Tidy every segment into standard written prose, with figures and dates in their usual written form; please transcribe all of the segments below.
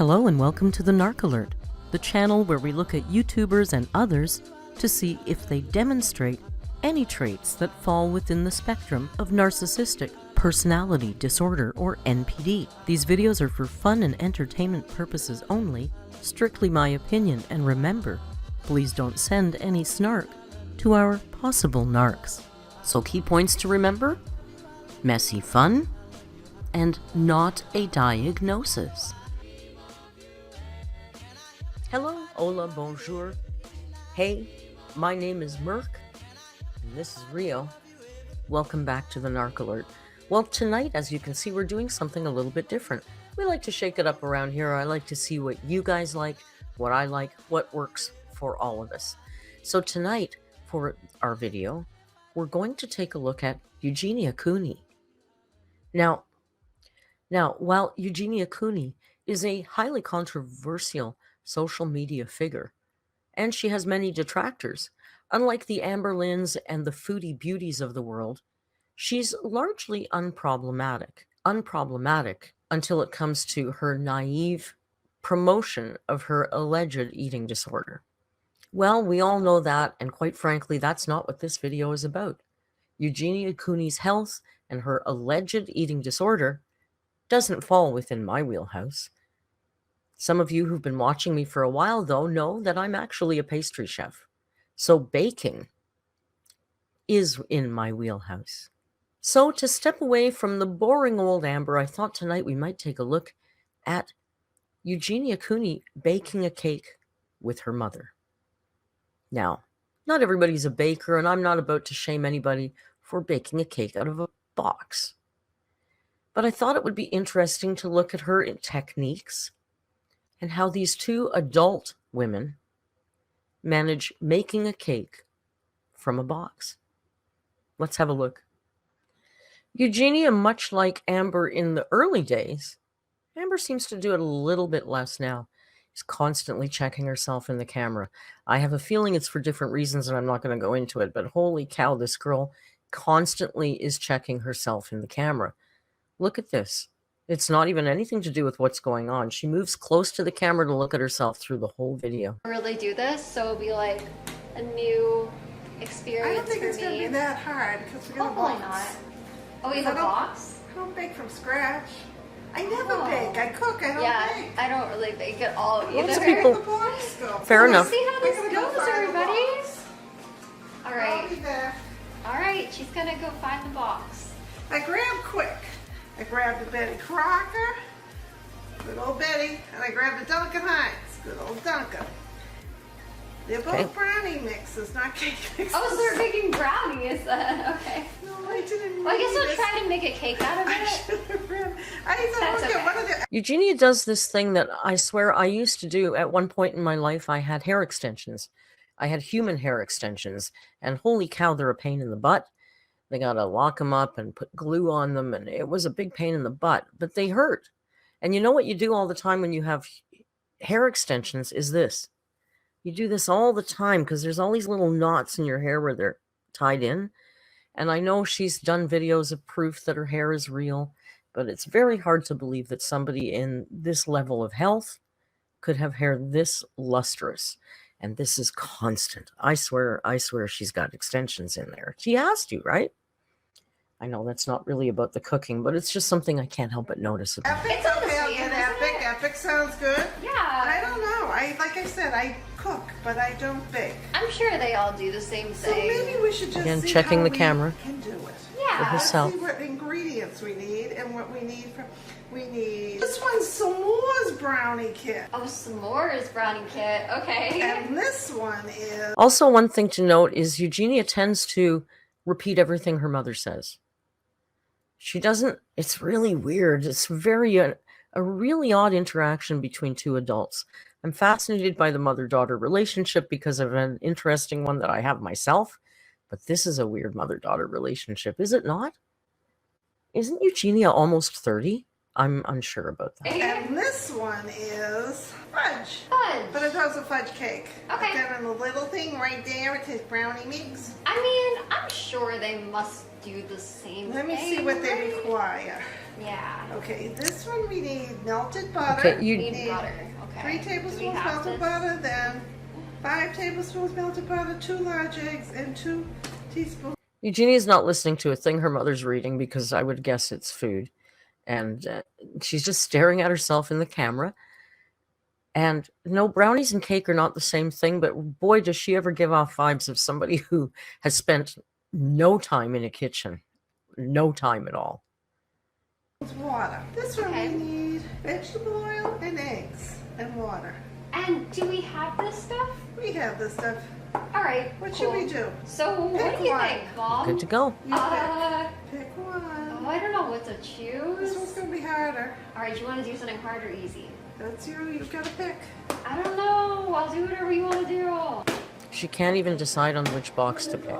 Hello and welcome to the Narc Alert, the channel where we look at YouTubers and others to see if they demonstrate any traits that fall within the spectrum of narcissistic personality disorder or NPD. These videos are for fun and entertainment purposes only, strictly my opinion, and remember, please don't send any snark to our possible narcs. So key points to remember: messy fun and not a diagnosis. Hello, hola, bonjour. Hey, my name is Merc, and this is Rio. Welcome back to the Narc Alert. Well, tonight, as you can see, we're doing something a little bit different. We like to shake it up around here. I like to see what you guys like, what I like, what works for all of us. So tonight, for our video, we're going to take a look at Eugenia Cooney. Now, while Eugenia Cooney is a highly controversial social media figure, and she has many detractors, unlike the Amber Lyns and the foodie beauties of the world, she's largely unproblematic until it comes to her naive promotion of her alleged eating disorder. Well, we all know that, and quite frankly, that's not what this video is about. Eugenia Cooney's health and her alleged eating disorder doesn't fall within my wheelhouse. Some of you who've been watching me for a while, though, know that I'm actually a pastry chef. So baking is in my wheelhouse. So to step away from the boring old Amber, I thought tonight we might take a look at Eugenia Cooney baking a cake with her mother. Now, not everybody's a baker, and I'm not about to shame anybody for baking a cake out of a box. But I thought it would be interesting to look at her techniques and how these two adult women manage making a cake from a box. Let's have a look. Eugenia, much like Amber in the early days, Amber seems to do it a little bit less now. She's constantly checking herself in the camera. I have a feeling it's for different reasons, and I'm not going to go into it, but holy cow, this girl constantly is checking herself in the camera. Look at this. It's not even anything to do with what's going on. She moves close to the camera to look at herself through the whole video. Really do this, so it'll be like a new experience. I don't think it's going to be that hard because we're going to box. Not. Oh, you have a box? I don't bake from scratch. I never bake. I cook. I don't bake. I don't really bake at all either. Lots of people. Fair enough. See how this goes, everybody? All right. I'll be there. All right, she's gonna go find the box. I grabbed quick. I grabbed the Betty Crocker, good old Betty, and I grabbed the Duncan Hines, good old Duncan. They're both brownie mixes, not cake mixes. Oh, so they're making brownies. Okay. No, I didn't. Well, I guess we'll try to make a cake out of it. Eugenia does this thing that I swear I used to do at one point in my life. I had hair extensions. I had human hair extensions, and holy cow, they're a pain in the butt. They got to lock them up and put glue on them, and it was a big pain in the butt, but they hurt. And you know what you do all the time when you have hair extensions is this. You do this all the time because there's all these little knots in your hair where they're tied in. And I know she's done videos of proof that her hair is real, but it's very hard to believe that somebody in this level of health could have hair this lustrous. And this is constant. I swear she's got extensions in there. She has to, right? I know that's not really about the cooking, but it's just something I can't help but notice about. Epic, okay, I'll get Epic. Epic sounds good. Yeah. I don't know. Like I said, I cook, but I don't bake. I'm sure they all do the same thing. So maybe we should just Again, see checking how the we camera. Can do it. Yeah. For herself. Let's see what ingredients we need and what we need from. We need this one's s'mores brownie kit. Oh, s'mores brownie kit. Okay. And this one is. Also, one thing to note is Eugenia tends to repeat everything her mother says. She doesn't. It's really weird. It's very a really odd interaction between two adults. I'm fascinated by the mother-daughter relationship because of an interesting one that I have myself. But this is a weird mother-daughter relationship, is it not? Isn't Eugenia almost 30? I'm unsure about that. And this one is fudge. Fudge. But it's also fudge cake. Okay. Again, the little thing right there, it says brownie mix. I mean, I'm sure they must do the same thing. Let me see what they require. Yeah. Okay, this one we need melted butter. Okay, We you need butter. Okay. 3 Do we tablespoons have melted this? butter, then 5 tablespoons melted butter, 2 large eggs, and 2 teaspoons. Eugenia's not listening to a thing her mother's reading because I would guess it's food. And she's just staring at herself in the camera. And no, brownies and cake are not the same thing, but boy, does she ever give off vibes of somebody who has spent no time in a kitchen. No time at all. Water. This one Okay. we need vegetable oil and eggs and water. And do we have this stuff? We have this stuff. All right. What cool. should we do? So what Pick do you one. think, Mom? Good to go. You Uh, pick one. oh, I don't know what to This choose. one's gonna be harder. All right, do you want to do something hard or easy? That's you. You've got to pick. I don't know. I'll do whatever you want to do. She can't even decide on which box to pick.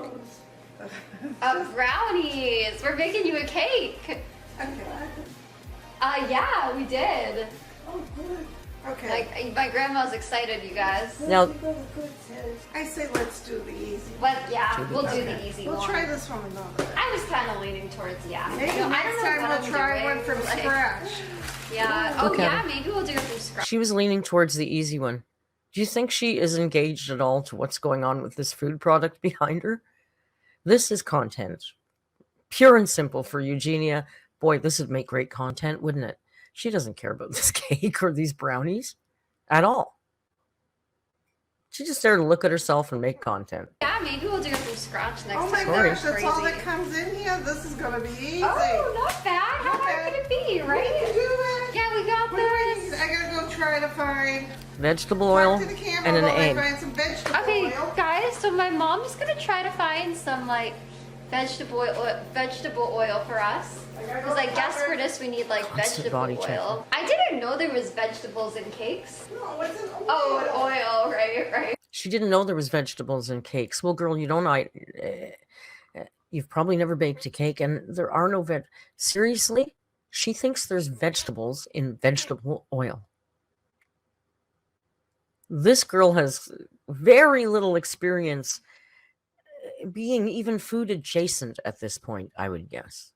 Brownies. We're making you a cake. Okay. Yeah, we did. Oh, good. Okay. Like my grandma's excited, you guys. Now, I say let's do the easy. But yeah, we'll do Okay. the easy We'll one. try this one another. I was kind of leaning towards yeah. Maybe No, I next don't know time what we'll I'm try doing, one from like- scratch. Yeah. Oh Okay. yeah, maybe we'll do it from scratch. she was leaning towards the easy one. Do you think she is engaged at all to what's going on with this food product behind her? This is content. Pure and simple for Eugenia. Boy, this would make great content, wouldn't it? She doesn't care about this cake or these brownies at all. She's just there to look at herself and make content. Yeah, maybe we'll do it from scratch next Oh my time. Sorry. gosh, that's all Crazy. that comes in here. This is gonna be easy. Oh, not bad. How Not hard bad. could it be, We right? can do it. Yeah, we got What do I this. need? I gotta go try to find. Vegetable oil Talk to the camera and an while I egg. find some vegetable Okay, oil. guys, so my mom's gonna try to find some like vegetable oil for us. Because I guess for this we need like Constant vegetable body checking. oil. I didn't know there was vegetables in cakes. No, it's an oil. Oh, an oil, right. She didn't know there was vegetables in cakes. Well, girl, you don't. You've probably never baked a cake, and there are no veg. Seriously, she thinks there's vegetables in vegetable oil. This girl has very little experience being even food adjacent at this point, I would guess.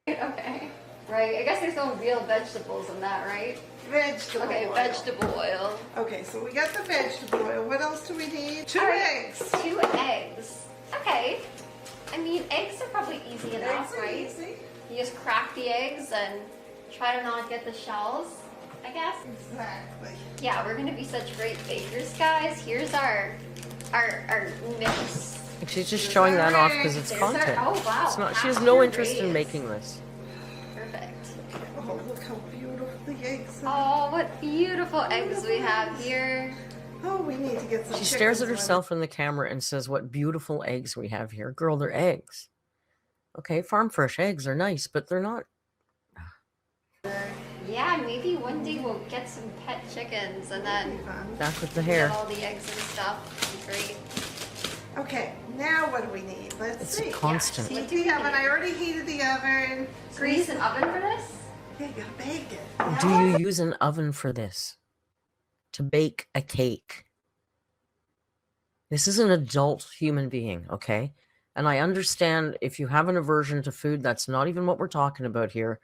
Okay. Right. I guess there's no real vegetables in that, right? Vegetable Okay, oil. vegetable oil. Okay, so we got the vegetable oil. What else do we need? 2 All right, eggs. 2 eggs. Okay. I mean, eggs are probably easy enough, Eggs are right? easy. You just crack the eggs and try to not get the shells, I guess. Exactly. Yeah, we're gonna be such great bakers, guys. Here's our mix. She's just showing that off because it's There's our- content. oh, wow. It's not. She has Pasture no interest in raised. making this. Perfect. Oh, look how beautiful the eggs are. Oh, what beautiful eggs we have here. Oh, we need to get some She stares at chickens herself in the camera and says, "What beautiful eggs we have here, girl. They're eggs. Okay, farm fresh eggs are nice, but they're not." Yeah, maybe one day we'll get some pet chickens and then on. Back with the get hair. all the eggs and stuff. It'd be great. Okay, now what do we need? Let's It's see. a constant. Yeah, Heat the oven. I already heated the oven. Grease an oven for this? Yeah, you gotta bake it. Do you use an oven for this? To bake a cake? This is an adult human being, okay? And I understand if you have an aversion to food, that's not even what we're talking about here.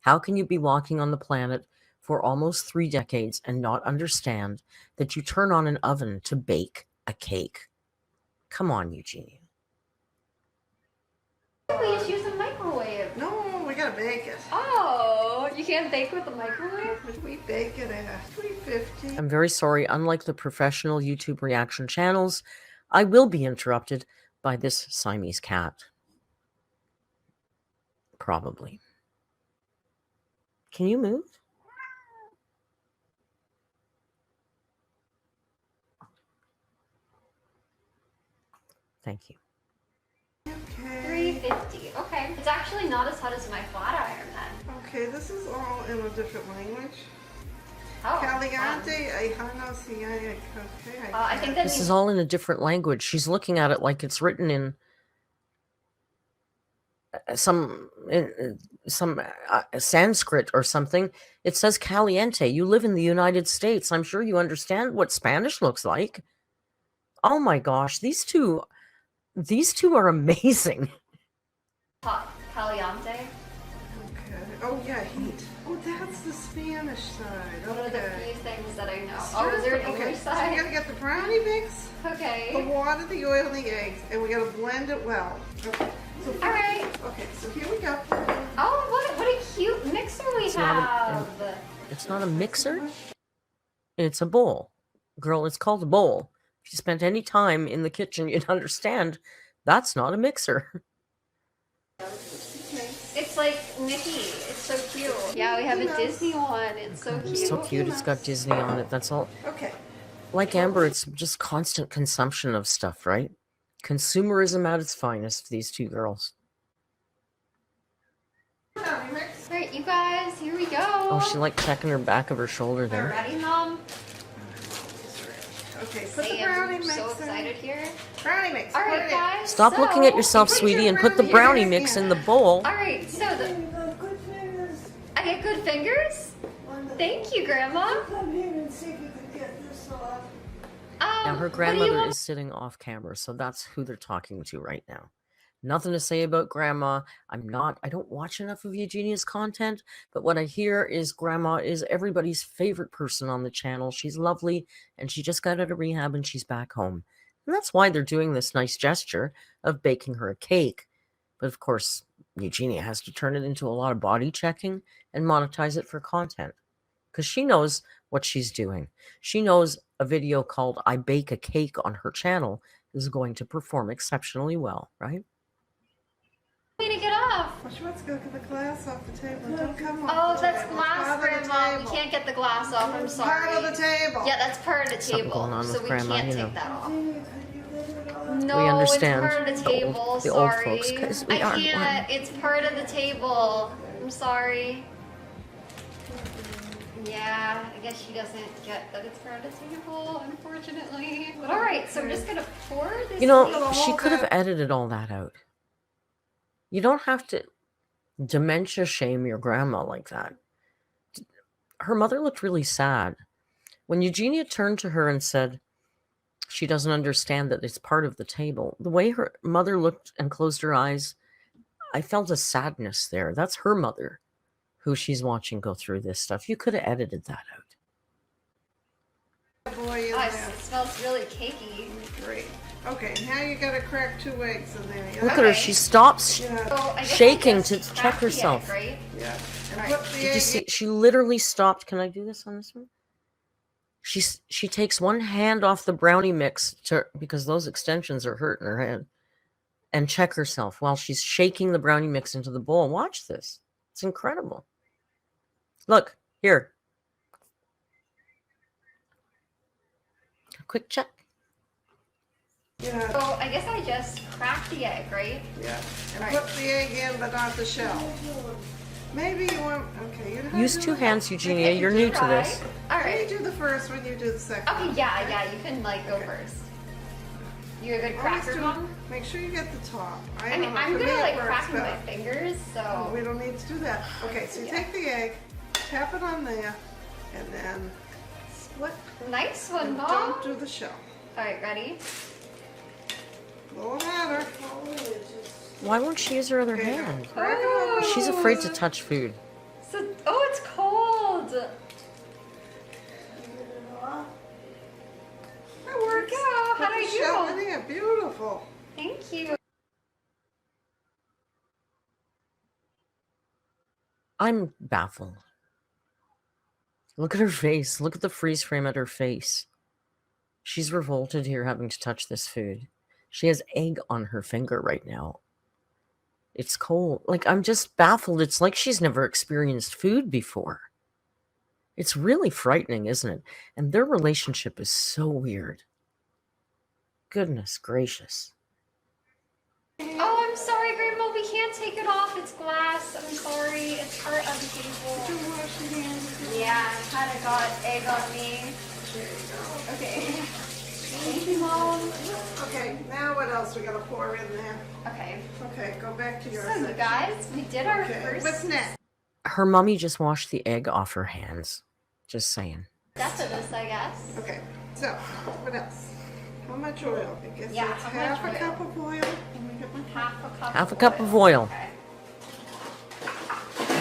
How can you be walking on the planet for almost 3 decades and not understand that you turn on an oven to bake a cake? Come on, Eugenia. We just use a microwave. No, we gotta bake it. Oh, you can't bake with a microwave? We bake it at 350. I'm very sorry. Unlike the professional YouTube reaction channels, I will be interrupted by this Siamese cat. Probably. Can you move? Thank you. Okay. 350. Okay. It's actually not as hot as my flat iron then. Okay, this is all in a different language. Oh. Caliente, fun. okay. I think that This means is all in a different language. She's looking at it like it's written in some Sanskrit or something. It says caliente. You live in the United States. I'm sure you understand what Spanish looks like. Oh my gosh, these two are amazing. hot. caliente. Okay. Oh yeah, heat. Oh, that's the Spanish side. One of the Okay. few things that I know. Oh, is there an Okay, English so we side? gotta get the brownie mix, the Okay. water, the oil, and the eggs, and we gotta blend it well. Okay. So, All right. okay, so here we go. Oh, what a cute mixer we have. It's not a mixer. It's a bowl. Girl, it's called a bowl. If you spent any time in the kitchen, you'd understand that's not a mixer. It's like Mickey. It's so cute. Yeah, we have a Disney one. It's so cute. It's so cute. It's got Disney on it. That's all. Okay. Like Amber, it's just constant consumption of stuff, right? Consumerism at its finest for these two girls. Brownie mix. All right, you guys, here we go. Oh, she like checking her back of her shoulder We're there. ready, Mom? Okay, put the I brownie am mix so in. excited here. Brownie mix. All put right, it in. guys. Stop so, looking at yourself, put sweetie, your and put the brownie brownie in. mix in the bowl. All right, so Good fingers. I get good fingers. Thank you, Grandma. Come here and see if you can get this off. Now, her What do you grandmother want? is sitting off camera, so that's who they're talking to right now. Nothing to say about Grandma. I don't watch enough of Eugenia's content, but what I hear is Grandma is everybody's favorite person on the channel. She's lovely, and she just got out of rehab and she's back home. And that's why they're doing this nice gesture of baking her a cake. But of course, Eugenia has to turn it into a lot of body checking and monetize it for content. Because she knows what she's doing. She knows a video called I Bake a Cake on her channel is going to perform exceptionally well, right? Me to get off. Well, she wants to go get the glass off the table. Don't come off Oh, the that's table. glass, Part of the Grandma. We table. can't get the glass off. I'm sorry. Part of the table. Yeah, that's part of the Something table, going on so with we Grandma, can't you take know. that off. No. No, We understand it's part of the the table. old sorry. folks, 'cause we I are can't. one. It's part of the table. I'm sorry. Yeah, I guess she doesn't get that it's part of the table, unfortunately. But all right, so we're just gonna pour this. You know, cake. she could have edited all that out. You don't have to dementia shame your grandma like that. Her mother looked really sad. When Eugenia turned to her and said she doesn't understand that it's part of the table, the way her mother looked and closed her eyes, I felt a sadness there. That's her mother who she's watching go through this stuff. You could have edited that out. Boy, in Oh, there. it smells really cakey. Great. Okay, now you gotta crack 2 eggs in there. Yeah. Look at her. She stops Yeah. So I guess shaking I to just check cracked the egg, herself. right? Yeah. And Alright. put the Did you egg see? She literally stopped. Can I do this on this one? She takes one hand off the brownie mix because those extensions are hurting her head, and check herself while she's shaking the brownie mix into the bowl. Watch this. It's incredible. Look here. A quick check. Yeah. So I guess I just cracked the egg, right? Yeah. And Alright. put the egg in, but not the shell. Maybe you want. Okay. You know how to Use do 2 it? hands, Eugenia. Okay, You're you new to try. this. All Let me right. do the first one. You do the second. Okay, one. yeah, you can like go first. You're a good Always cracker, do- Mom? Make sure you get the top. I don't mean, know, I'm for good me at it like works cracking my better. fingers, Oh, so. we don't need to do that. Okay, so you Yeah. take the egg, tap it on there, and then split. Nice one, And Mom. don't do the shell. All right, ready? Little matter. Why won't she use her other Okay, hand? crack it open. She's afraid to touch food. So, oh, it's cold. That works. Yeah, Put how'd the I do? shell in there. Beautiful. Thank you. I'm baffled. Look at her face. Look at the freeze frame at her face. She's revolted here having to touch this food. She has egg on her finger right now. It's cold. Like, I'm just baffled. It's like she's never experienced food before. It's really frightening, isn't it? And their relationship is so weird. Goodness gracious. Oh, I'm sorry, Grandma. We can't take it off. It's glass. I'm sorry. It's part of the table. Yeah, I kind of got egg on me. Okay. Thank you, Mom. Okay, now what else we gotta pour in there? Okay. Okay, go back to your So, you section. guys, we did our Okay, first what's next? Her mummy just washed the egg off her hands. Just saying. step of this, I guess. Okay, so what else? How much oil? I guess Yeah, it's how half much a oil? cup of oil. Half a cup. Half a cup of oil. Okay.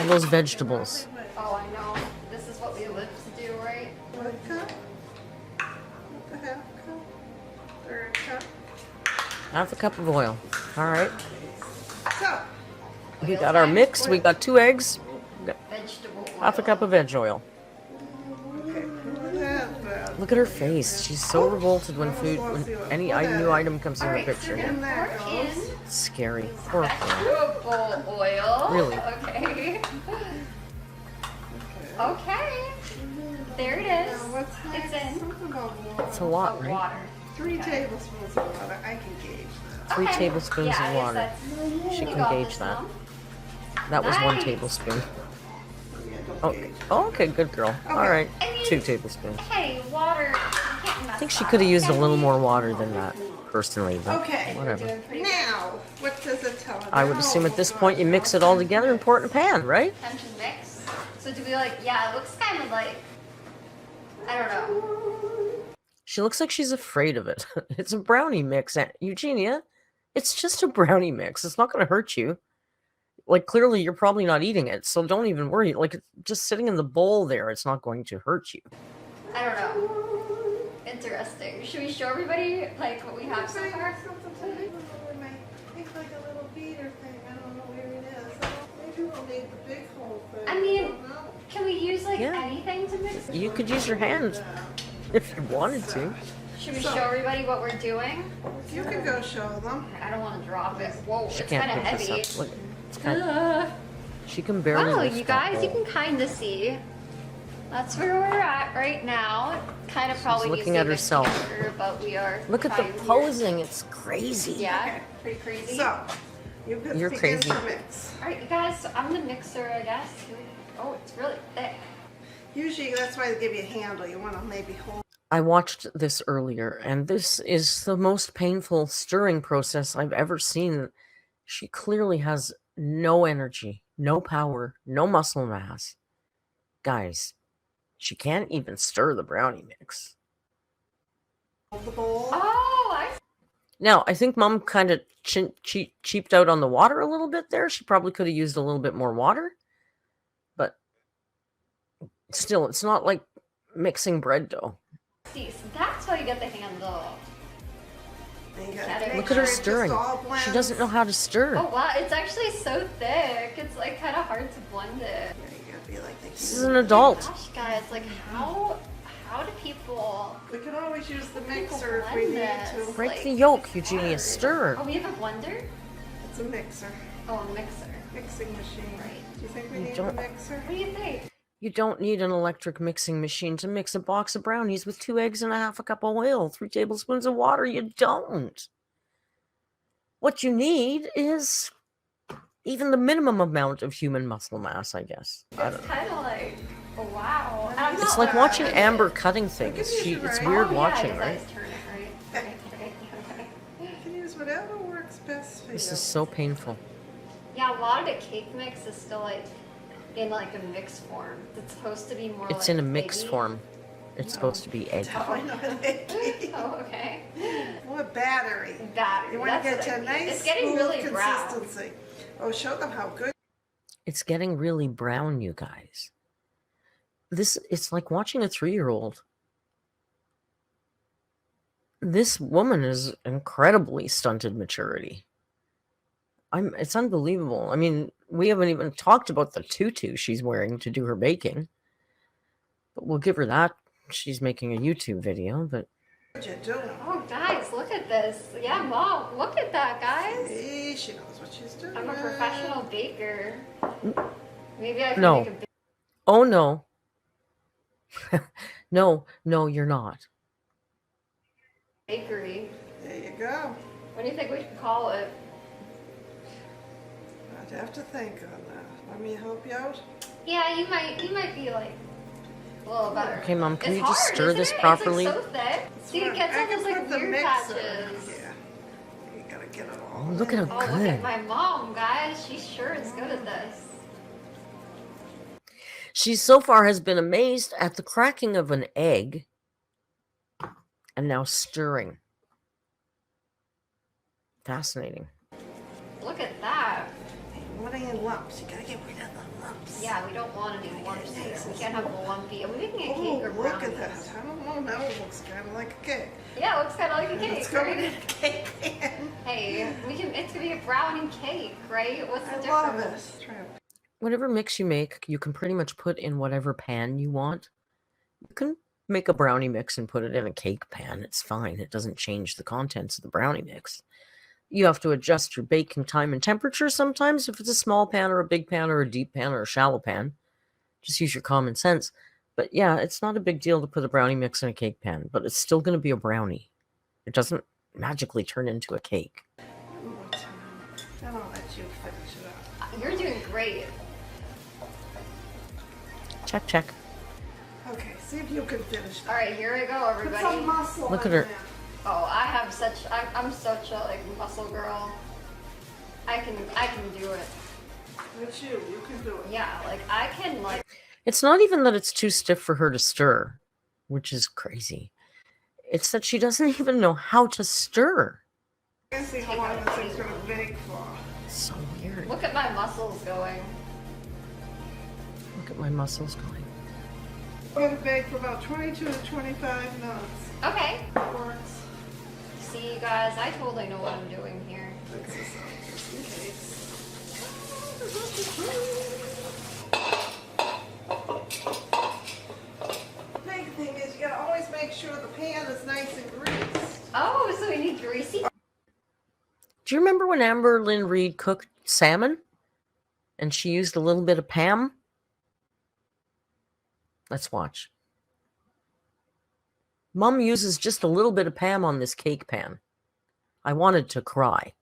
of those vegetables. Oh, I know. This is what we live to do, right? 1 cup. What the half cup? 1/3 cup. Half a cup of oil. All right. So, We got our mix. We got 2 eggs. We got Vegetable oil. half a cup of veg oil. okay, pour that back. Look at her face. She's so revolted when any new item comes in the picture. And that Pour in goes. It's scary. Poor thing. vegetable oil. Really? Okay. Okay. There it is. Now, what's It's next? in. Something about water. It's a lot, right? Water. 3 tablespoons of water. I can gauge that. 3 Okay. tablespoons Yeah, I of guess water. that's- She you can got gauge this, that. Mom. That was 1 Nice. tablespoon. Yeah, don't Oh, gauge. okay, good girl. All Okay. right, I mean- 2 tablespoons. Hey, water. I think she could have used a little more water than that, personally, but Okay. whatever. Now, what does it tell us? I would assume at this point you mix it all together and pour it in a pan, right? Time to mix. So do we yeah, it looks kind of like, I don't know. She looks like she's afraid of it. It's a brownie mix, Eugenia. It's just a brownie mix. It's not going to hurt you. Like, clearly you're probably not eating it, so don't even worry. Like, it's just sitting in the bowl there. It's not going to hurt you. I don't know. Interesting. Should we show everybody what we have so far? It's like a little beater thing. I don't know where it is. Maybe we'll need the big whole thing. I mean, don't know. can we use Yeah. anything to mix? You could use your hand if you wanted to. Should we show everybody what we're doing? You can go show them. I don't want to drop it. Whoa, She it's kind can't of pick heavy. this up. Look, it's kind of, she can barely Wow, lift you that guys, you bowl. can kind of see. That's where we're at right now. Kind of probably looking using at the herself. camera, but we are. Look at the trying here. posing. It's crazy. Yeah, pretty crazy. So, you can You're begin crazy. to mix. All right, you guys. So I'm the mixer, I guess. Oh, it's really thick. Usually, that's why they give you a handle. You want to maybe hold. I watched this earlier, and this is the most painful stirring process I've ever seen. She clearly has no energy, no power, no muscle mass. Guys, she can't even stir the brownie mix. The bowl. Oh, I. Now, I think Mom kind of cheaped out on the water a little bit there. She probably could have used a little bit more water. But still, it's not like mixing bread dough. See, so that's how you get the handle. And you gotta Look make Look at her sure it just stirring. all She blends. doesn't know how to stir. Oh wow, it's actually so thick. It's kind of hard to blend it. Yeah, you gotta be like the This is an adult. Gosh, guys, how do people? We can always use the People mixer if we blend need this. to. Break like, the yolk, Eugenia. hard. Stir. Oh, we have a blender. It's a mixer. Oh, a mixer. Mixing machine. Right. Do you think we You need a don't- mixer? What do you think? You don't need an electric mixing machine to mix a box of brownies with 2 eggs and a half a cup of oil, 3 tablespoons of water. You don't. What you need is even the minimum amount of human muscle mass, I guess. I It's don't know. kind of oh wow. And I'm It's not like watching bad. Amber cutting things. use it It's right. weird Oh, watching, yeah, you right? guys turn it right. Okay. You can use whatever works best for This you. is so painful. Yeah, a lot of the cake mix is still in a mixed form. It's supposed to be more. It's in a mixed eggy. form. It's supposed to be egg. I know it. Oh, okay. What battery? Battery. You want to that's get what to I a mean. nice It's getting smooth really brown. consistency. Oh, show them how good. It's getting really brown, you guys. It's like watching a 3-year-old. This woman is incredibly stunted maturity. It's unbelievable. I mean, we haven't even talked about the tutu she's wearing to do her baking. But we'll give her that. She's making a YouTube video, but What you doing? Oh, guys, look at this. Yeah, Mom, look at that, guys. See, she knows what she's doing. I'm a professional baker. Maybe I can No. make a oh no. No, you're not. bakery. There you go. What do you think we should call it? I'd have to think on that. Let me help you out. Yeah, you might be a little better. Okay, Mom, can It's you just hard, stir isn't this it? properly? It's so thick. See, it gets I all can those put the weird mixer. patches. Yeah. You gotta get it all. Oh, look at in. her Oh, look good. at my mom, guys. She sure is good at this. She so far has been amazed at the cracking of an egg and now stirring. Fascinating. Look at that. want any lumps. You gotta get rid of the lumps. Yeah, we don't want any lumps. We can't have the lumpy. Are we making a cake or Look brownies? at that. I don't know. Now it looks kind of like a cake. Yeah, it looks kind of like a cake, It's going in right? a cake pan. Hey, it's gonna be a brownie cake, right? What's the I difference? love it. Try it. Whatever mix you make, you can pretty much put in whatever pan you want. You can make a brownie mix and put it in a cake pan. It's fine. It doesn't change the contents of the brownie mix. You have to adjust your baking time and temperature sometimes if it's a small pan or a big pan or a deep pan or a shallow pan. Just use your common sense. But yeah, it's not a big deal to put a brownie mix in a cake pan, but it's still going to be a brownie. It doesn't magically turn into a cake. One more time. Then I'll let you finish it up. You're doing great. Check, check. Okay, see if you can finish All that. right, here we go, Put some everybody. muscle Look in at her. there. Oh, I'm such a like muscle girl. I can do it. That's you. You can do it. Yeah, like I can like. It's not even that it's too stiff for her to stir, which is crazy. It's that she doesn't even know how to stir. I can see how long this thing's going to bake for. It's so weird. Look at my muscles going. Look at my muscles going. We're going to bake for about 22 to 25 minutes. Okay. Works. See, you guys, I totally know what I'm doing here. Fix this up just in case. The big thing is you got to always make sure the pan is nice and greased. Oh, so we need greasy. Do you remember when Amber Lynn Reed cooked salmon? And she used a little bit of Pam? Let's watch. Mom uses just a little bit of Pam on this cake pan. I wanted to cry.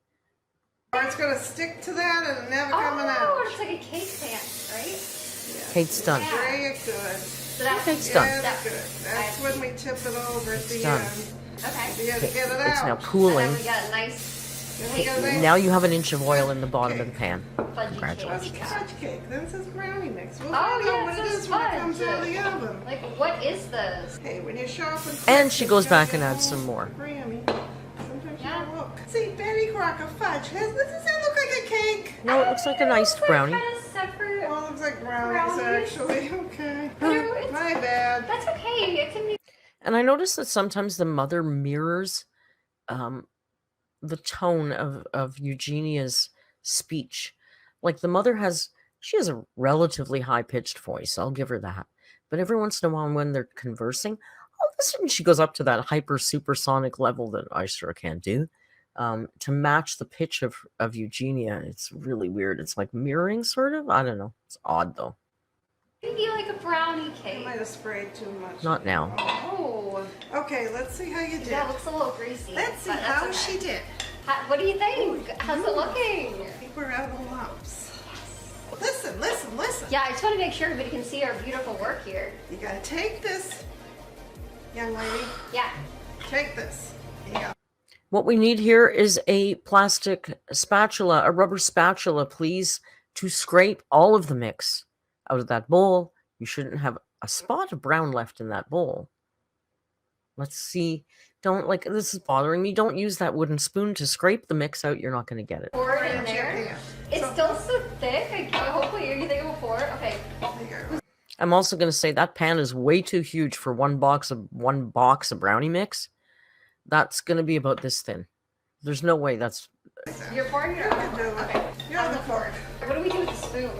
Or it's going to stick to that and never coming out. Oh, it's like a cake pan, right? Yeah. Cake's done. Yeah. Very good. So that's Cake's done. Yeah, that's good. That's when we tip it over at the done. end. okay. You got to get it It's now out. And cooling. then we got a nice Then we got a nice Now you have an inch of oil in the bottom of the pan. fudgy Congratulations. cake. fudge cake. Then it says brownie mix. We'll Oh, find yeah, out what it it says is when it comes fudge. out of the oven. Like, what is this? Hey, when you're shopping, And she you goes gotta back and get adds home some more. Grammy. Sometimes Yeah. you don't look. See, Betty Crocker fudge. Does that look like a cake? No, it looks like an iced brownie. Kind of separate. Oh, it looks like brownies, Brownies? actually. Okay. It's- My bad. That's okay. It can be. And I noticed that sometimes the mother mirrors the tone of Eugenia's speech. Like the mother she has a relatively high-pitched voice. I'll give her that. But every once in a while when they're conversing, all of a sudden she goes up to that hyper supersonic level that I sure can't do. To match the pitch of Eugenia. It's really weird. It's like mirroring, sort of. I don't know. It's odd, though. Maybe like a brownie I cake. might have sprayed too much. Not now. Oh, Okay, let's see how you did. that looks a little greasy. Let's see but that's how okay. she did. What do you think? How's it looking? I think we're out of lumps. Listen, listen, listen. Yeah, I just want to make sure everybody can see our beautiful work here. You gotta take this, young lady. Yeah. Take this. Yeah. What we need here is a plastic spatula, a rubber spatula, please, to scrape all of the mix out of that bowl. You shouldn't have a spot of brown left in that bowl. Let's see. This is bothering me. Don't use that wooden spoon to scrape the mix out. You're not going to get it. Pour it in Right there. here. It's still so thick. Hopefully, you think it will pour. Okay. There you go. I'm also going to say that pan is way too huge for one box of brownie mix. That's going to be about this thin. There's no way that's... You're pouring it. You can do it. Okay. You're I'm the gonna pour it. What do we do with the spoon?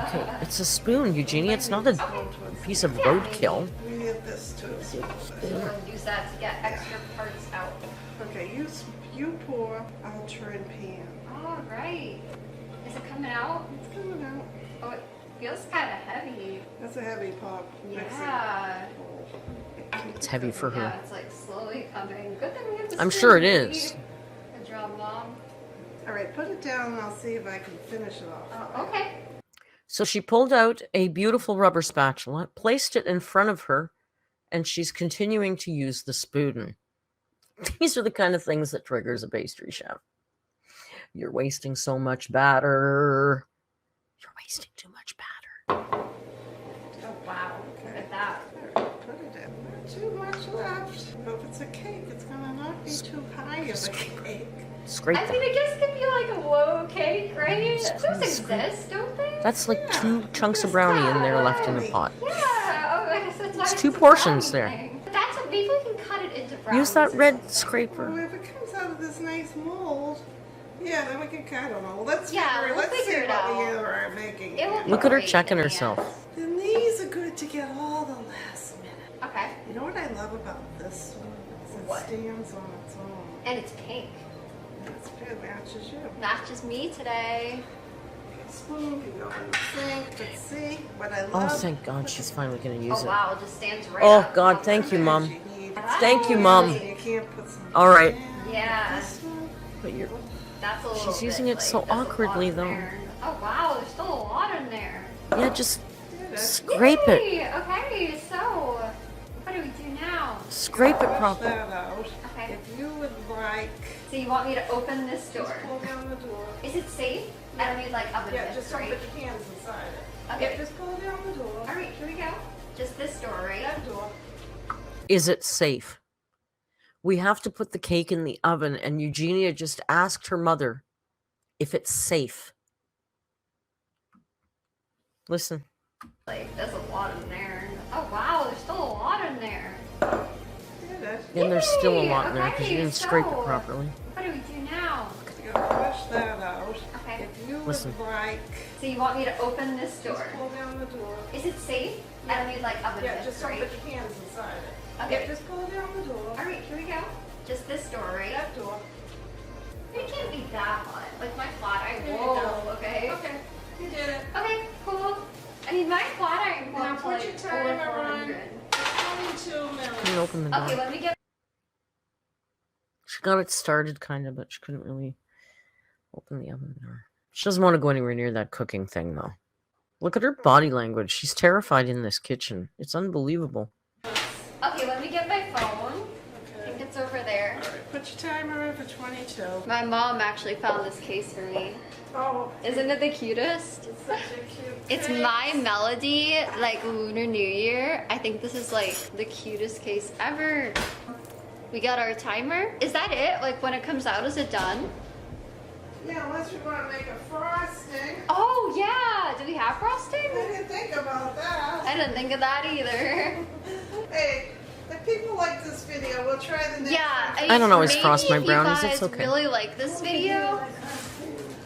Okay, it's a spoon, Eugenia. It's not a piece of roadkill. We need this too. We'll use that to get extra parts out. Okay, you pour, I'll turn pan. All right. Is it coming out? It's coming out. Oh, it feels kind of heavy. That's a heavy pot. Yeah. It's heavy for her. Yeah, it's like slowly coming. Good thing we have the I'm spoon. sure it is. Good job, Mom. All right, put it down and I'll see if I can finish it off. Oh, okay. So she pulled out a beautiful rubber spatula, placed it in front of her, and she's continuing to use the spoon. These are the kind of things that triggers a pastry chef. You're wasting so much batter. You're wasting too much batter. Oh, wow. Look at that. All right, put it down. Not too much left. But if it's a cake, it's gonna not be too high of a cake. Scrape I them. mean, I guess it could be like a low cake, right? Those exist, don't they? That's like 2 chunks of brownie in there left in the pot. Yeah, oh, I guess that's why It's 2 a portions brownie there. thing. But that's what, maybe we can cut it into brownies. Use that or red something. scraper. Well, if it comes out of this nice mold, yeah, then we can cut them all. Let's Yeah, figure, we'll let's figure see it what we out. are making. It will be Look at her great checking in the herself. end. And these are good to get all the last minute. Okay. You know what I love about this one? Is it What? stands on its own. And it's pink. That's good, matches you. Matches me today. Spoon can go in the sink. Let's see what I Oh, love. thank God she's finally going to use Oh it. wow, it just stands right Oh, up. God, thank you, Mom. You need- Thank you, Mom. You can't put some. All right. Yeah. This one. But you're... That's a little She's bit, using it like, so that's a lot awkwardly, in though. there. Oh wow, there's still a lot in there. Yeah, just Good. scrape it. Yay! Okay, so what do we do now? Scrape it Wash properly. that out. Okay. If you would like, So you want me to open this door? just pull down the door. Is it safe? I don't need like oven Yeah, mitts, just don't right? put your hands inside it. Okay. Yeah, just pull down the door. All right, here we go. Just this door, right? That door. Is it safe? We have to put the cake in the oven, and Eugenia just asked her mother if it's safe. Listen. Like, there's a lot in there. Oh wow, there's still a lot in there. Did it. And there's still a Yay! lot in there because you Okay, didn't scrape it so properly. What do we do now? You gotta wash that out. Okay. If you would Listen. like, So you want me to open this door? just pull down the door. Is it safe? I don't need like oven Yeah, mitts, just don't right? put your hands inside it. Okay. Yeah, just pull down the door. All right, here we go. Just this door, right? That door. It can't be that hot. Like my flat iron. There you Whoa, go. okay. Okay, you did it. Okay, cool. I mean, my flat iron Now wants put like your over timer on. 400. 22 minutes. Can you open the door? Okay, let me get. She got it started, kind of, but she couldn't really open the oven door. She doesn't want to go anywhere near that cooking thing, though. Look at her body language. She's terrified in this kitchen. It's unbelievable. Okay, let me get my phone. I think Okay. it's over there. All right, put your timer in for 22. My mom actually found this case for me. Oh, Isn't it the cutest? it's such a cute It's cake. my Melody, like Lunar New Year. I think this is like the cutest case ever. We got our timer. Is that it? Like when it comes out, is it done? Yeah, unless you want to make a frosting. Oh yeah, do we have frosting? I didn't think about that. I didn't think of that either. Hey, if people like this video, we'll try the next Yeah, one. I don't always maybe frost my if brownies, You it's guys okay. really like this video.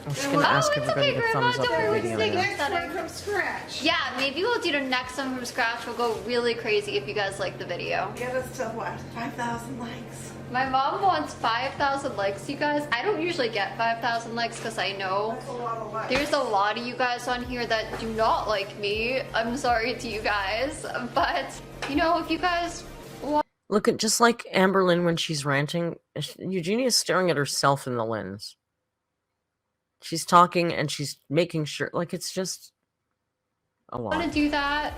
I'm just going to ask it's everybody okay, to Grandma, thumbs up don't the worry, video we're now. singing. Next one from scratch. Yeah, maybe we'll do the next one from scratch. We'll go really crazy if you guys like the video. Get us to what? 5,000 likes. My mom wants 5,000 likes, you guys. I don't usually get 5,000 likes because I know That's a lot of likes. there's a lot of you guys on here that do not like me. I'm sorry to you guys, but you know, if you guys want. Look at just like Amberlynn when she's ranting, Eugenia's staring at herself in the lens. She's talking and she's making sure, like it's just a lot. Want to do that,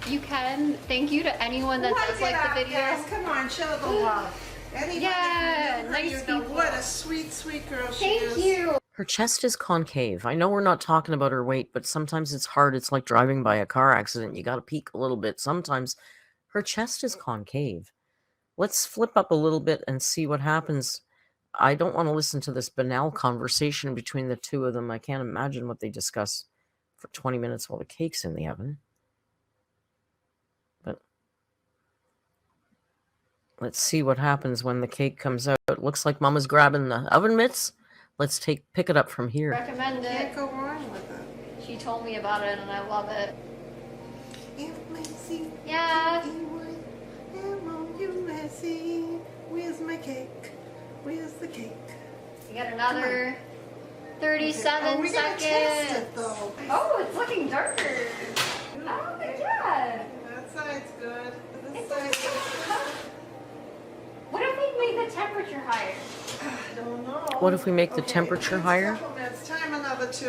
you can. Thank you to anyone that does like the video. Guys, come on, show the love. Anybody Yeah, who nice you know people. what a sweet, sweet girl she is. Thank you. Her chest is concave. I know we're not talking about her weight, but sometimes it's hard. It's like driving by a car accident. You got to peek a little bit. Sometimes her chest is concave. Let's flip up a little bit and see what happens. I don't want to listen to this banal conversation between the two of them. I can't imagine what they discuss for 20 minutes while the cake's in the oven. But let's see what happens when the cake comes out. It looks like Mama's grabbing the oven mitts. Let's pick it up from here. Recommend Can't it. go wrong with it. She told me about it and I love it. M-A-C, Yeah. M-O-U-S-E. Where's my cake? Where's the cake? You got another 37 Oh, we gotta test seconds. it though. Oh, it's looking darker. Oh my god. That side's good. This It's side's good. What if we made the temperature higher? I don't know. What if we make the Okay, temperature it's higher? couple minutes. Time another 2.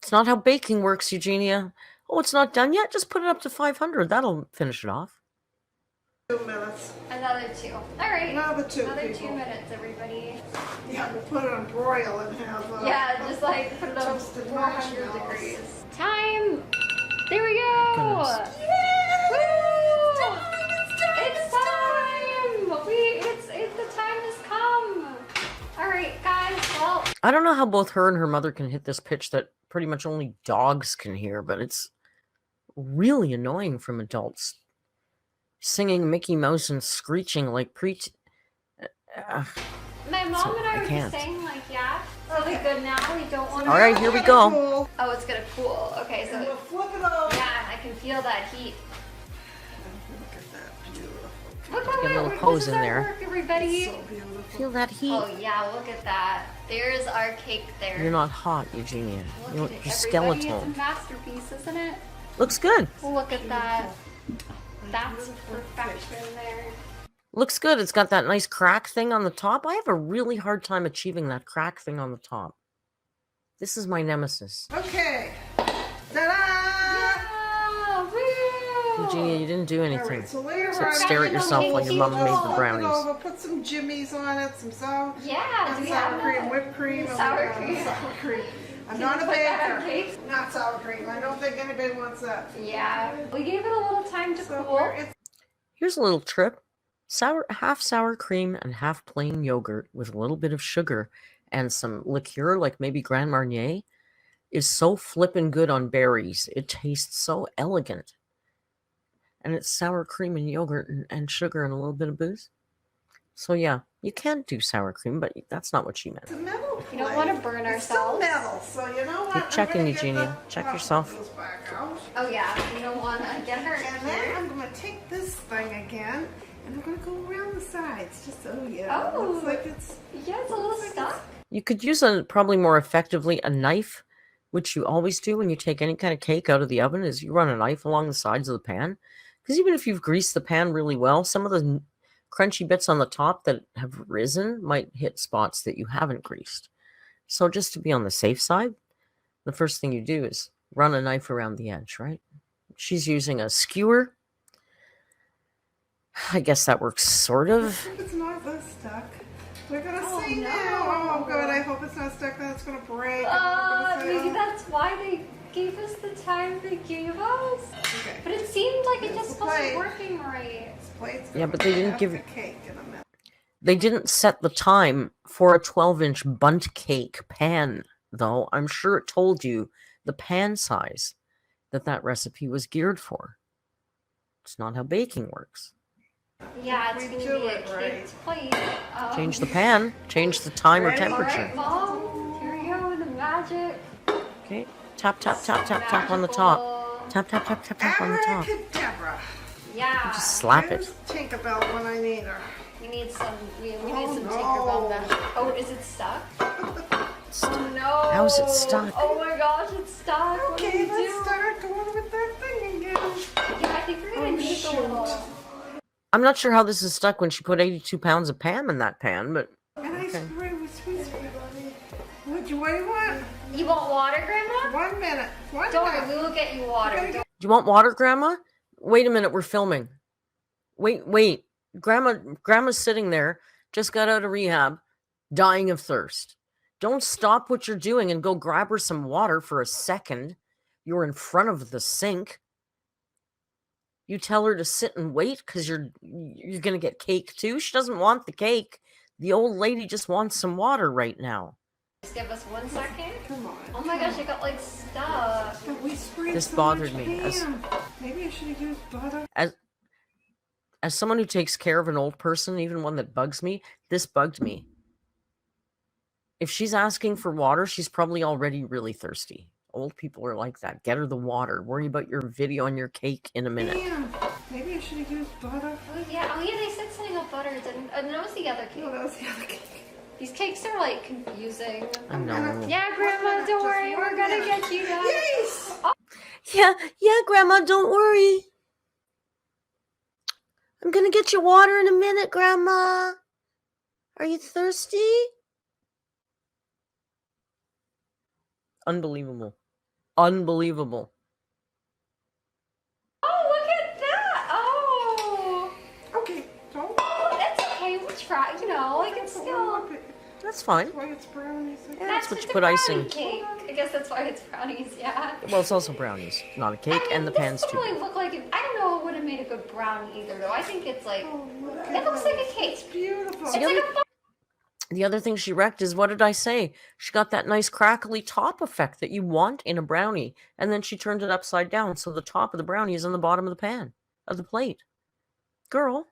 It's not how baking works, Eugenia. Oh, it's not done yet? Just put it up to 500. That'll finish it off. 2 minutes. Another 2. All right. Another 2 Another 2 people. minutes, everybody. Yeah, we'll put it on broil and have Yeah, just like put it on toasted 400 marshmallows. degrees. Time. There we go. Goodness. Woo! It's It's time. The time has come. All right, guys. I don't know how both her and her mother can hit this pitch that pretty much only dogs can hear, but it's really annoying from adults. Singing Mickey Mouse and screeching like My mom and I were can't. just saying, like, yeah, it's really good now. We don't want to. All right, here we go. Oh, it's gonna cool. Okay, so We'll flip it over. yeah, I can feel that heat. Look at that, beautiful. Look Get a at little this pose is in our there. work, everybody. So beautiful. Feel that heat. Oh yeah, look at that. There's our cake there. You're not hot, Eugenia. Look You're at it. Everybody, skeletal. it's a masterpiece, isn't it? Looks good. Look at that. That's perfection there. Looks good. It's got that nice crack thing on the top. I have a really hard time achieving that crack thing on the top. This is my nemesis. Okay. Ta-da! Yeah, woo! Eugenia, you didn't do All anything. right, so later Except on, stare at yourself while your mom made the flip it brownies. over, put some jimmies on it, some sour, Yeah, do we have cream, that? whipped cream, Sour and cream. sour cream. I'm Can not you a put that on baker. cake? Not sour cream. I don't think anybody wants that. Yeah, we gave it a little time to So cool. it's Here's a little trip. Half sour cream and half plain yogurt with a little bit of sugar and some liqueur, like maybe Grand Marnier, is so flippin' good on berries. It tastes so elegant. And it's sour cream and yogurt and sugar and a little bit of booze. So yeah, you can do sour cream, but that's not what she meant. a metal You don't plate. want to burn It's still ourselves. metal, so you know what? Keep I'm checking, gonna get Eugenia. the Check top yourself. goes back out. Oh yeah, you don't want to get hurt. And then I'm going to take this thing again, and I'm going to go around the sides. Just so yeah, it looks Oh. like it's Yeah, it's a little stuck. You could use probably more effectively a knife, which you always do when you take any kind of cake out of the oven, is you run a knife along the sides of the pan. Because even if you've greased the pan really well, some of the crunchy bits on the top that have risen might hit spots that you haven't greased. So just to be on the safe side, the first thing you do is run a knife around the edge, right? She's using a skewer. I guess that works sort I of. hope it's not this stuck. We're going to Oh, see no. now. Oh, good. I hope it's not stuck. Then it's going to break. I'm gonna say, Maybe oh. that's why they gave us the time they gave us. Okay. But it seemed like it just Here's the wasn't plate. working right. This plate's Yeah, gonna but they didn't have give the you- cake in a minute. They didn't set the time for a 12-inch bundt cake pan, though. I'm sure it told you the pan size that recipe was geared for. It's not how baking works. Yeah, it's We going to do be a it right. caked plate. Change the pan, change the time or Ready? All temperature. right, Mom. Here we go with the magic. Okay, tap, tap, tap, tap, tap on the top. Magical. Tap, tap, tap, tap, tap on the top. Abracadabra. Yeah. Just slap Where's it. Tinkerbell when I need her? We need some. We need Oh, some no. Tinkerbell magic. Oh, is it stuck? Oh no! How's it stuck? Oh my gosh, it's stuck. What do Okay, we let's do? start going with that thing again. Yeah, I think we're gonna Oh, need a shoot. little. I'm not sure how this is stuck when she put 82 pounds of Pam in that pan, but And I Okay. spray with sweet spray. What do you want? You want water, Grandma? 1 minute. One Don't worry, minute. we will get you water. Okay. Don't- do you want water, Grandma? Wait a minute, we're filming. Wait. Grandma's sitting there, just got out of rehab, dying of thirst. Don't stop what you're doing and go grab her some water for a second. You're in front of the sink. You tell her to sit and wait because you're gonna get cake too. She doesn't want the cake. The old lady just wants some water right now. Just give us 1 second. Come on. Oh my gosh, it got like stuck. But we sprayed This so bothered much me as- Pam. Maybe I should have used butter. As someone who takes care of an old person, even one that bugs me, this bugged me. If she's asking for water, she's probably already really thirsty. Old people are like that. Get her the water. Worry about your video and your cake in a minute. Pam. Maybe I should have used butter. Oh yeah, they said something about butter, didn't? No, that was the other cake. No, that was the other cake. These cakes are like confusing. I know. Yeah, Grandma, don't Just worry, we're 1 gonna minute. get you guys. Yes! Yeah, Grandma, don't worry. I'm gonna get you water in a minute, Grandma. Are you thirsty? Unbelievable. Unbelievable. Oh, look at that! Oh, Okay, don't. that's okay. We'll try. You know, like it's still. That's fine. That's why it's brownies. Yeah, that's what just you a put brownie icing. Cake. I guess that's why it's brownies. Yeah. Well, it's also brownies, not a cake, and the this pan's doesn't too. really look like it. I don't know. It would have made a good brownie either, though. I think it's like Oh, look it at looks that. like a cake. It's beautiful. It's See, like a The other thing she wrecked is, what did I say? She got that nice crackly top effect that you want in a brownie, and then she turned it upside down, so the top of the brownie is on the bottom of the pan, of the plate. Girl,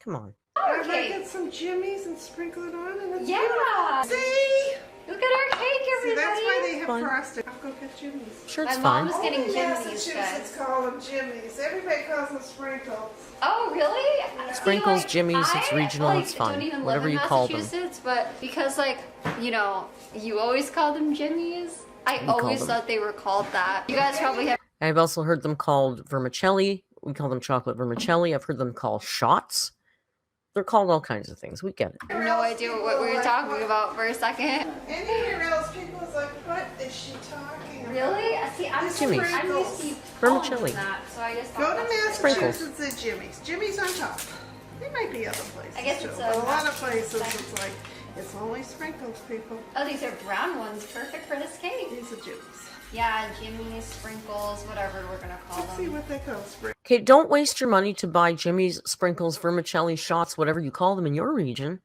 come on. I might get some Jimmy's and sprinkle it on, and it's Yeah. beautiful. See? Look at our cake, See, everybody. that's why they have Fine. frosting. I'll go get Jimmy's. Sure, My it's mom fine. was getting Only Jimmy's, Massachusetts guys. call them Jimmy's. Everybody calls them sprinkles. Oh, really? Sprinkles, See, Jimmy's, it's I, regional, like, it's fine. Don't even Whatever live in you call them. Massachusetts, but because, like, you know, you always call them Jimmy's. I call always them. thought they were called that. You guys probably have I've also heard them called vermicelli. We call them chocolate vermicelli. I've heard them called shots. They're called all kinds of things. We get it. no idea what we were talking about for a second. Anywhere else, people is like, what is she talking about? Really? See, I'm Jimmy's. I'm used to Vermicelli. calling them that, so I just Go thought to that's- Sprinkles. Massachusetts at Jimmy's. Jimmy's on top. There might be other places I guess too, it's but a a- lot of places it's like, it's only sprinkles, people. Oh, these are brown ones, perfect for this cake. These are Jimmy's. Yeah, Jimmy's, sprinkles, whatever we're gonna call Let's see them. what they call sprinkles. Okay, don't waste your money to buy Jimmy's, sprinkles, vermicelli, shots, whatever you call them in your region,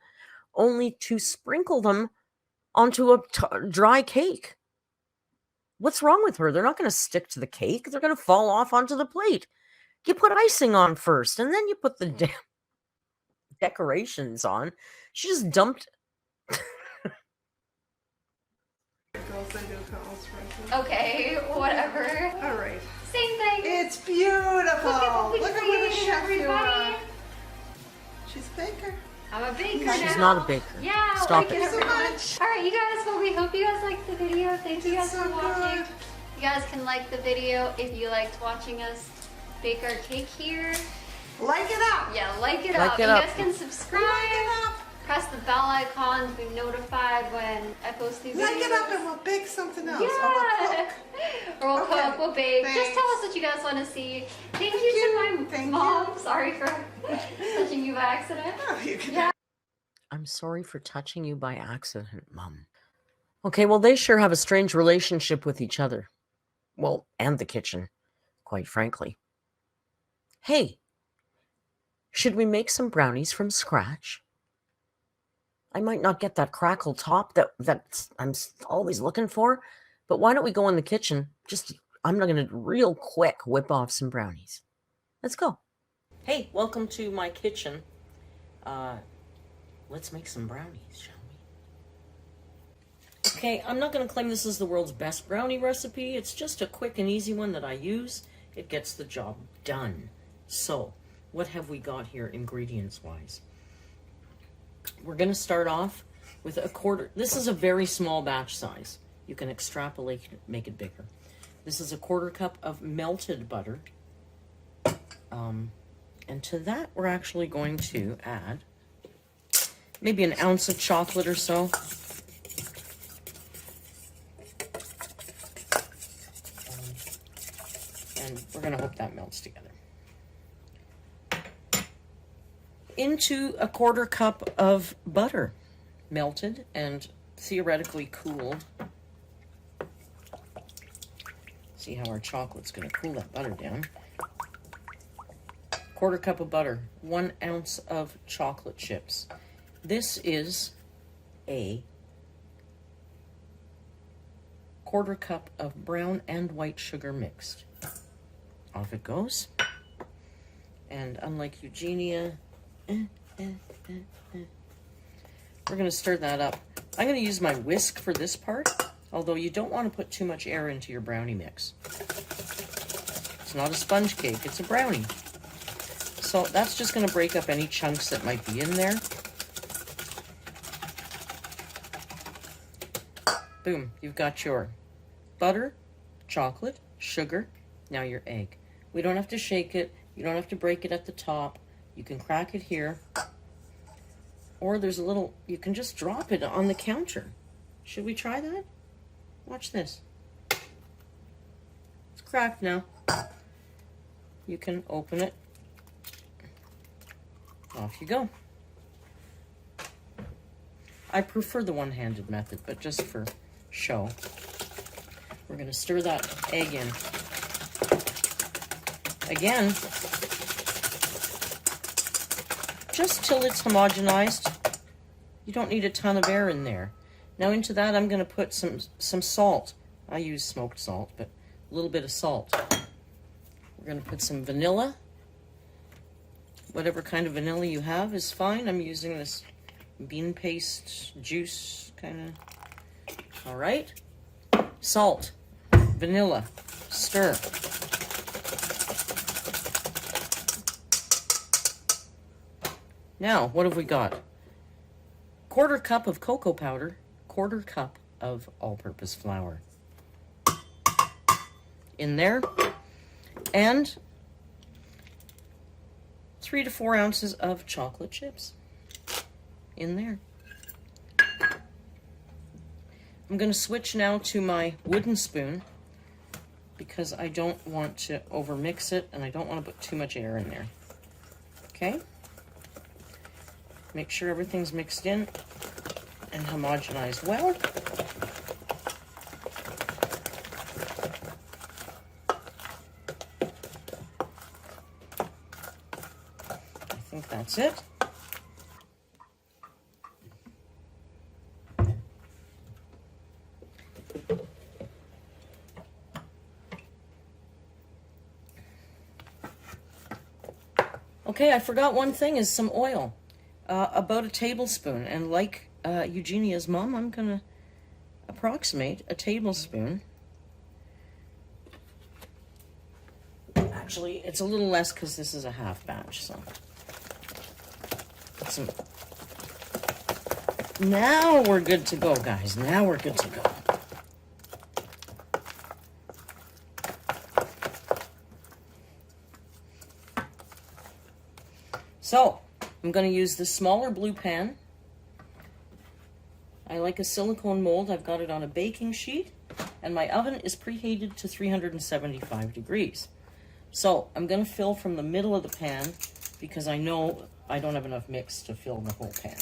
only to sprinkle them onto a dry cake. What's wrong with her? They're not going to stick to the cake. They're going to fall off onto the plate. You put icing on first, and then you put the damn decorations on. She just dumped. Sprinkles, they do call them sprinkles. Okay, whatever. All right. Same thing. It's beautiful. Look at what we Look at what a created, chef you are. everybody. She's a baker. I'm a baker She's now. not a baker. Yeah, Stop like it. it, Thank you so everyone. much. All right, you guys. Well, we hope you guys liked the video. Thank you guys So for watching. good. You guys can like the video if you liked watching us bake our cake here. Like it up. Yeah, like it Like up. it You up. guys can subscribe. Like it up. Press the bell icon to be notified when I post these videos. Like it up and we'll bake something else. Or we'll Yeah. cook. Or we'll Okay, cook, we'll bake. Just thanks. tell us what you guys want to see. Thank you you. to my Thank mom. you. Sorry for touching you by accident. Oh, you can Yeah. I'm sorry for touching you by accident, Mum. Okay, well, they sure have a strange relationship with each other. Well, and the kitchen, quite frankly. Hey, should we make some brownies from scratch? I might not get that crackle top that I'm always looking for, but why don't we go in the kitchen? I'm going to real quick whip off some brownies. Let's go. Hey, welcome to my kitchen. Let's make some brownies, shall we? Okay, I'm not going to claim this is the world's best brownie recipe. It's just a quick and easy one that I use. It gets the job done. So, what have we got here ingredients-wise? We're going to start off with a quarter. This is a very small batch size. You can extrapolate, make it bigger. This is a 1/4 cup of melted butter. And to that, we're actually going to add maybe an ounce of chocolate or so. And we're going to hope that melts together. Into a 1/4 cup of butter, melted and theoretically cooled. See how our chocolate's going to cool that butter down. 1/4 cup of butter, 1 ounce of chocolate chips. This is a 1/4 cup of brown and white sugar mixed. Off it goes. And unlike Eugenia, we're going to stir that up. I'm going to use my whisk for this part, although you don't want to put too much air into your brownie mix. It's not a sponge cake, it's a brownie. So that's just going to break up any chunks that might be in there. Boom, you've got your butter, chocolate, sugar, now your egg. We don't have to shake it, you don't have to break it at the top. You can crack it here, or there's a little, you can just drop it on the counter. Should we try that? Watch this. It's cracked now. You can open it. Off you go. I prefer the one-handed method, but just for show. We're going to stir that egg in. Again, just till it's homogenized. You don't need a ton of air in there. Now into that I'm going to put some salt. I use smoked salt, but a little bit of salt. We're going to put some vanilla. Whatever kind of vanilla you have is fine. I'm using this bean paste juice kind of. All right. Salt, vanilla, stir. Now, what have we got? 1/4 cup of cocoa powder, 1/4 cup of all-purpose flour in there, and 3 to 4 ounces of chocolate chips in there. I'm going to switch now to my wooden spoon because I don't want to overmix it and I don't want to put too much air in there. Okay? Make sure everything's mixed in and homogenized well. I think that's it. Okay, I forgot one thing is some oil. About a tablespoon, and like Eugenia's mom, I'm gonna approximate a tablespoon. Actually, it's a little less because this is a half batch, so. Now we're good to go, guys. Now we're good to go. So, I'm going to use the smaller blue pan. I like a silicone mold. I've got it on a baking sheet, and my oven is preheated to 375 degrees. So I'm going to fill from the middle of the pan because I know I don't have enough mix to fill the whole pan.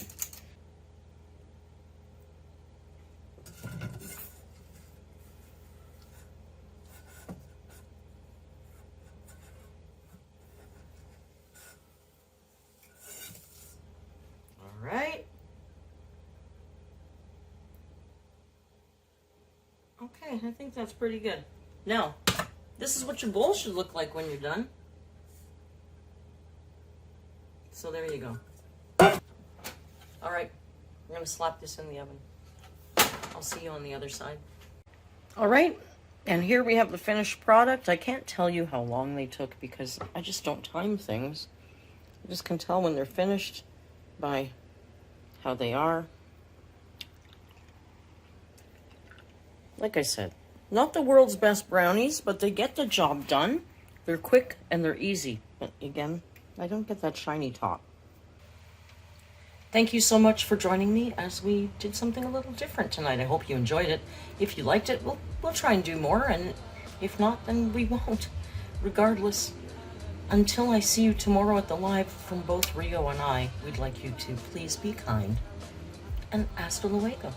Okay, I think that's pretty good. Now, this is what your bowl should look like when you're done. So there you go. All right, I'm gonna slap this in the oven. I'll see you on the other side. All right, and here we have the finished product. I can't tell you how long they took because I just don't time things. I just can tell when they're finished by how they are. Like I said, not the world's best brownies, but they get the job done. They're quick and they're easy. But again, I don't get that shiny top. Thank you so much for joining me as we did something a little different tonight. I hope you enjoyed it. If you liked it, we'll try and do more, and if not, then we won't. Regardless, until I see you tomorrow at the live from both Rio and I, we'd like you to please be kind and hasta luego.